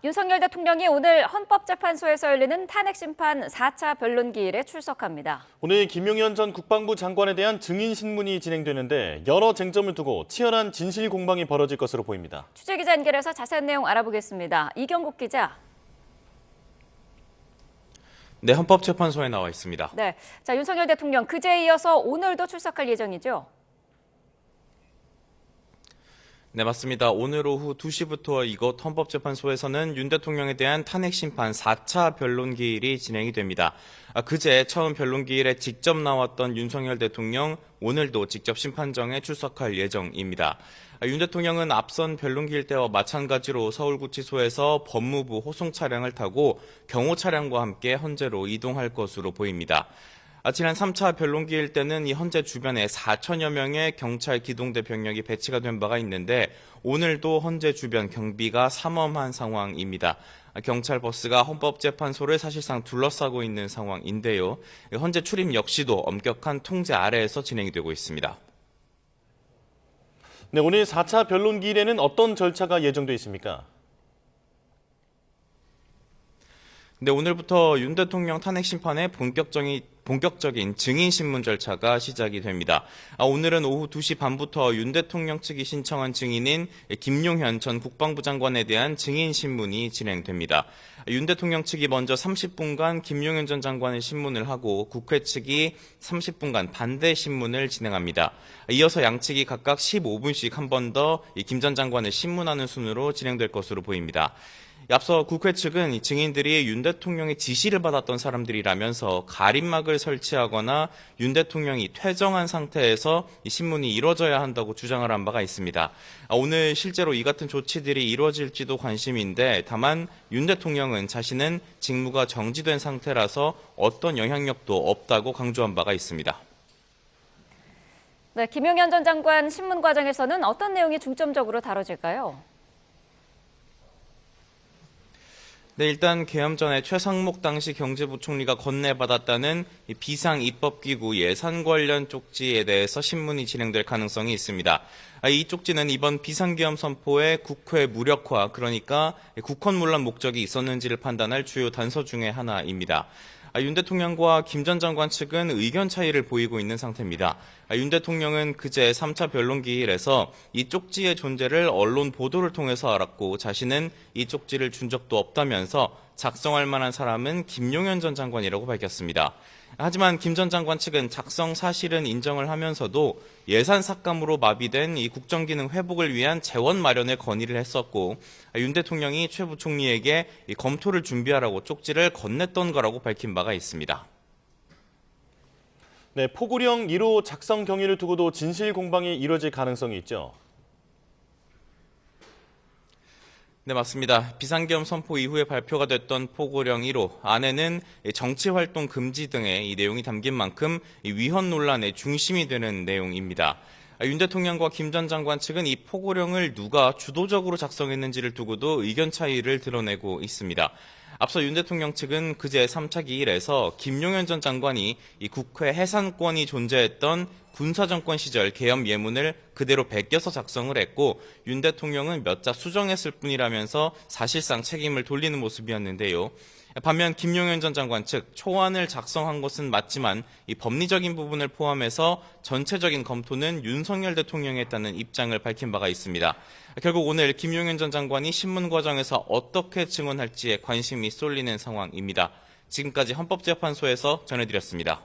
윤석열 대통령이 오늘 헌법재판소에서 열리는 탄핵심판 4차 변론기일에 출석합니다. 오늘 김용현 전 국방부 장관에 대한 증인 신문이 진행되는데 여러 쟁점을 두고 치열한 진실 공방이 벌어질 것으로 보입니다. 취재기자 연결해서 자세한 내용 알아보겠습니다. 이경국 기자. 네, 헌법재판소에 나와 있습니다. 네, 윤석열 대통령 그제에 이어서 오늘도 출석할 예정이죠? 네, 맞습니다. 오늘 오후 2시부터 이곳 헌법재판소에서는 윤 대통령에 대한 탄핵심판 4차 변론기일이 진행이 됩니다. 그제 처음 변론기일에 직접 나왔던 윤석열 대통령, 오늘도 직접 심판정에 출석할 예정입니다. 윤 대통령은 앞선 변론기일 때와 마찬가지로 서울구치소에서 법무부 호송 차량을 타고 경호 차량과 함께 헌재로 이동할 것으로 보입니다. 지난 3차 변론기일 때는 이 헌재 주변에 4천여 명의 경찰 기동대 병력이 배치가 된 바가 있는데 오늘도 헌재 주변 경비가 삼엄한 상황입니다. 경찰 버스가 헌법재판소를 사실상 둘러싸고 있는 상황인데요. 헌재 출입 역시도 엄격한 통제 아래에서 진행이 되고 있습니다. 네, 오늘 4차 변론기일에는 어떤 절차가 예정돼 있습니까? 네, 오늘부터 윤 대통령 탄핵 심판의 본격적인 증인 신문 절차가 시작이 됩니다. 오늘은 오후 2시 반부터 윤 대통령 측이 신청한 증인인 김용현 전 국방부 장관에 대한 증인 신문이 진행됩니다. 윤 대통령 측이 먼저 30분간 김용현 전 장관의 신문을 하고 국회 측이 30분간 반대 신문을 진행합니다. 이어서 양측이 각각 15분씩 한 번 더 김 전 장관을 신문하는 순으로 진행될 것으로 보입니다. 앞서 국회 측은 이 증인들이 윤 대통령의 지시를 받았던 사람들이라면서 가림막을 설치하거나 윤 대통령이 퇴정한 상태에서 이 신문이 이루어져야 한다고 주장을 한 바가 있습니다. 오늘 실제로 이 같은 조치들이 이루어질지도 관심인데 다만 윤 대통령은 자신은 직무가 정지된 상태라서 어떤 영향력도 없다고 강조한 바가 있습니다. 네, 김용현 전 장관 신문 과정에서는 어떤 내용이 중점적으로 다뤄질까요? 네, 일단 개엄 전에 최상목 당시 경제부총리가 건네받았다는 비상입법기구 예산 관련 쪽지에 대해서 신문이 진행될 가능성이 있습니다. 이 쪽지는 이번 비상계엄 선포의 국회 무력화, 그러니까 국헌문란 목적이 있었는지를 판단할 주요 단서 중의 하나입니다. 윤 대통령과 김 전 장관 측은 의견 차이를 보이고 있는 상태입니다. 윤 대통령은 그제 3차 변론기일에서 이 쪽지의 존재를 언론 보도를 통해서 알았고 자신은 이 쪽지를 준 적도 없다면서 작성할 만한 사람은 김용현 전 장관이라고 밝혔습니다. 하지만 김 전 장관 측은 작성 사실은 인정을 하면서도 예산 삭감으로 마비된 이 국정기능 회복을 위한 재원 마련을 건의를 했었고 윤 대통령이 최 부총리에게 이 검토를 준비하라고 쪽지를 건넸던 거라고 밝힌 바가 있습니다. 네, 포고령 1호 작성 경위를 두고도 진실 공방이 이뤄질 가능성이 있죠. 네, 맞습니다. 비상계엄 선포 이후에 발표가 됐던 포고령 1호 안에는 정치활동 금지 등의 이 내용이 담긴 만큼 위헌 논란의 중심이 되는 내용입니다. 윤 대통령과 김 전 장관 측은 이 포고령을 누가 주도적으로 작성했는지를 두고도 의견 차이를 드러내고 있습니다. 앞서 윤 대통령 측은 그제 3차 기일에서 김용현 전 장관이 이 국회 해산권이 존재했던 군사정권 시절 계엄 예문을 그대로 베껴서 작성을 했고 윤 대통령은 몇 자 수정했을 뿐이라면서 사실상 책임을 돌리는 모습이었는데요. 반면 김용현 전 장관 측 초안을 작성한 것은 맞지만 이 법리적인 부분을 포함해서 전체적인 검토는 윤석열 대통령이 했다는 입장을 밝힌 바가 있습니다. 결국 오늘 김용현 전 장관이 신문 과정에서 어떻게 증언할지에 관심이 쏠리는 상황입니다. 지금까지 헌법재판소에서 전해드렸습니다.